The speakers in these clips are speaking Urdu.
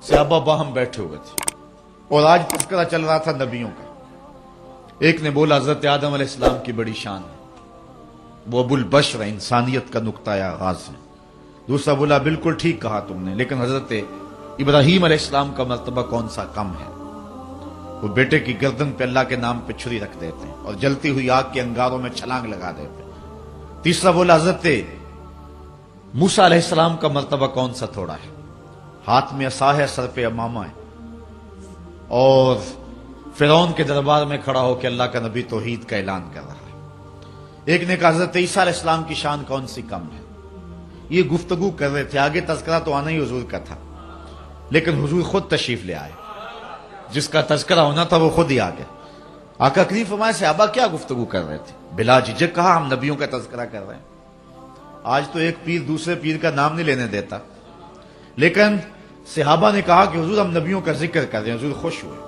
صحابہ باہم بیٹھے ہوئے تھے اور آج تذکرہ چل رہا تھا نبیوں کا. ایک نے بولا حضرت آدم علیہ السلام کی بڑی شان ہے، وہ ابو البشر ہے، انسانیت کا نقطہ آغاز ہے. دوسرا بولا بالکل ٹھیک کہا تم نے، لیکن حضرت ابراہیم علیہ السلام کا مرتبہ کون سا کم ہے؟ وہ بیٹے کی گردن پہ اللہ کے نام پہ چھری رکھ دیتے ہیں اور جلتی ہوئی آگ کے انگاروں میں چھلانگ لگا دیتے ہیں. تیسرا بولا حضرت موسیٰ علیہ السلام کا مرتبہ کون سا تھوڑا ہے، ہاتھ میں عصا ہے، سر پہ امامہ ہے، اور فرعون کے دربار میں کھڑا ہو کے اللہ کا نبی توحید کا اعلان کر رہا ہے. ایک نے کہا حضرت عیسیٰ علیہ السلام کی شان کون سی کم ہے. یہ گفتگو کر رہے تھے، آگے تذکرہ تو آنا ہی حضور کا تھا، لیکن حضور خود تشریف لے آئے. جس کا تذکرہ ہونا تھا وہ خود ہی آ گیا. آقا کریم فرمایا صحابہ کیا گفتگو کر رہے تھے؟ بلا جھجک کہا ہم نبیوں کا تذکرہ کر رہے ہیں. آج تو ایک پیر دوسرے پیر کا نام نہیں لینے دیتا، لیکن صحابہ نے کہا کہ حضور ہم نبیوں کا ذکر کر رہے ہیں. حضور خوش ہوئے،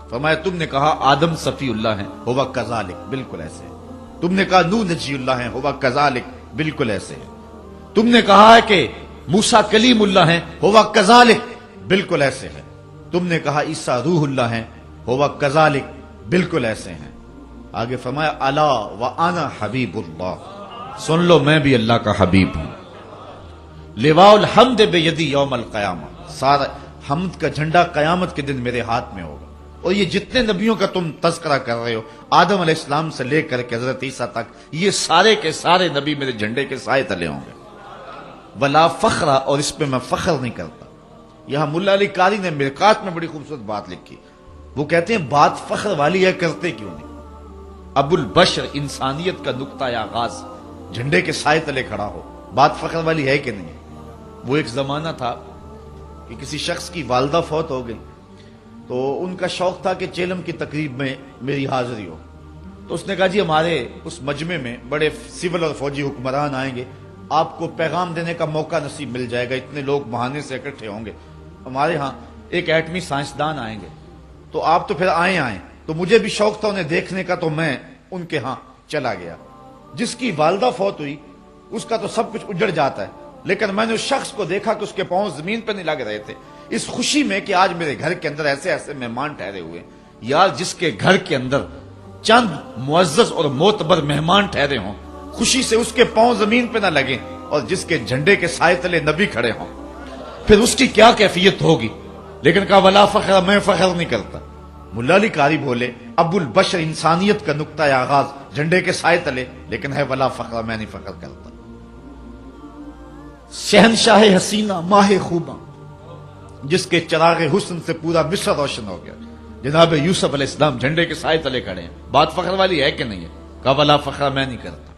فرمایا تم نے کہا آدم صفی اللہ ہیں، ہوا کذالک، بالکل ایسے ہے. تم نے کہا نوح نجی اللہ ہیں، ہوا کذالک، بالکل ایسے ہے. تم نے کہا ہے کہ موسیٰ کلیم اللہ ہیں، ہوا کذالک، بالکل ایسے ہے. تم نے کہا عیسیٰ روح اللہ ہیں، ہوا کذالک، بالکل ایسے ہیں. آگے فرمایا الا وانا حبیب اللہ، سن لو میں بھی اللہ کا حبیب ہوں. لواء الحمد بیدی یوم القیامہ، سارا حمد کا جھنڈا قیامت کے دن میرے ہاتھ میں ہوگا. اور یہ جتنے نبیوں کا تم تذکرہ کر رہے ہو، آدم علیہ السلام سے لے کر کے حضرت عیسیٰ تک، یہ سارے کے سارے نبی میرے جھنڈے کے سائے تلے ہوں گے. ولا فخر، اور اس پہ میں فخر نہیں کرتا. یہاں ملا علی قاری نے مرقات میں بڑی خوبصورت بات لکھی. وہ کہتے ہیں بات فخر والی ہے، کرتے کیوں نہیں؟ ابو البشر، انسانیت کا نقطہ آغاز، جھنڈے کے سائے تلے کھڑا ہو، بات فخر والی ہے کہ نہیں؟ وہ ایک زمانہ تھا کہ کسی شخص کی والدہ فوت ہو گئی، تو ان کا شوق تھا کہ چیلم کی تقریب میں میری حاضری ہو. تو اس نے کہا جی ہمارے اس مجمع میں بڑے سول اور فوجی حکمران آئیں گے، آپ کو پیغام دینے کا موقع نصیب مل جائے گا، اتنے لوگ بہانے سے اکٹھے ہوں گے. ہمارے ہاں ایک ایٹمی سائنسدان آئیں گے، تو آپ تو پھر آئیں. تو مجھے بھی شوق تھا انہیں دیکھنے کا، تو میں ان کے ہاں چلا گیا. جس کی والدہ فوت ہوئی اس کا تو سب کچھ اجڑ جاتا ہے، لیکن میں نے اس شخص کو دیکھا کہ اس کے پاؤں زمین پہ نہیں لگ رہے تھے، اس خوشی میں کہ آج میرے گھر کے اندر ایسے ایسے مہمان ٹھہرے ہوئے. یار جس کے گھر کے اندر چند معزز اور معتبر مہمان ٹھہرے ہوں، خوشی سے اس کے پاؤں زمین پہ نہ لگیں، اور جس کے جھنڈے کے سائے تلے نبی کھڑے ہوں، پھر اس کی کیا کیفیت ہوگی. لیکن کہا ولا فخر، میں فخر نہیں کرتا. ملا علی قاری بولے ابو البشر، انسانیت کا نقطہ آغاز، جھنڈے کے سائے تلے، لیکن ہے ولا فخر، میں نہیں فخر کرتا. شہنشاہ حسینہ، ماہ خوباں، جس کے چراغ حسن سے پورا مصر روشن ہو گیا، جناب یوسف علیہ السلام جھنڈے کے سائے تلے کھڑے ہیں. بات فخر والی ہے کہ نہیں ہے؟ کہا ولا فخر، میں نہیں کرتا.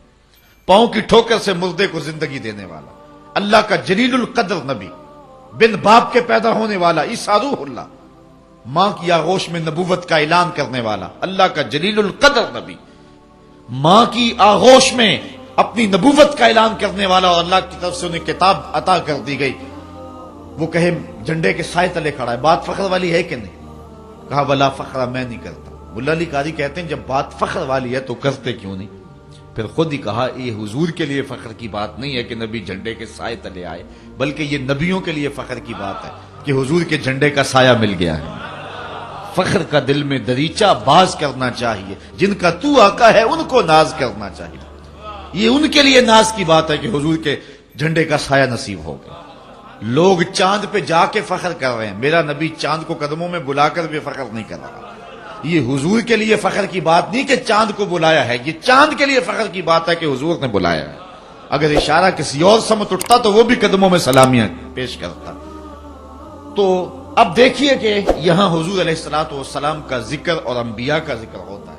پاؤں کی ٹھوکر سے مردے کو زندگی دینے والا، اللہ کا جلیل القدر نبی، بن باپ کے پیدا ہونے والا، عیسیٰ روح اللہ، ماں کی آغوش میں نبوت کا اعلان کرنے والا، اللہ کا جلیل القدر نبی، ماں کی آغوش میں اپنی نبوت کا اعلان کرنے والا، اور اللہ کی طرف سے انہیں کتاب عطا کر دی گئی، وہ کہے جھنڈے کے سائے تلے کھڑا ہے. بات فخر والی ہے کہ نہیں؟ کہا ولا فخر، میں نہیں کرتا. ملا علی قاری کہتے ہیں جب بات فخر والی ہے تو کرتے کیوں نہیں؟ پھر خود ہی کہا یہ حضور کے لیے فخر کی بات نہیں ہے کہ نبی جھنڈے کے سائے تلے آئے، بلکہ یہ نبیوں کے لیے فخر کی بات ہے کہ حضور کے جھنڈے کا سایہ مل گیا ہے. فخر کا دل میں دریچہ باز کرنا چاہیے، جن کا تو آقا ہے ان کو ناز کرنا چاہیے. یہ ان کے لیے ناز کی بات ہے کہ حضور کے جھنڈے کا سایہ نصیب ہو گیا. لوگ چاند پہ جا کے فخر کر رہے ہیں، میرا نبی چاند کو قدموں میں بلا کر بھی فخر نہیں کر رہا. یہ حضور کے لیے فخر کی بات نہیں کہ چاند کو بلایا ہے، یہ چاند کے لیے فخر کی بات ہے کہ حضور نے بلایا ہے. اگر اشارہ کسی اور سمت اٹھتا تو وہ بھی قدموں میں سلامیاں پیش کرتا. تو اب دیکھیے کہ یہاں حضور علیہ الصلوۃ والسلام کا ذکر اور انبیاء کا ذکر ہوتا ہے.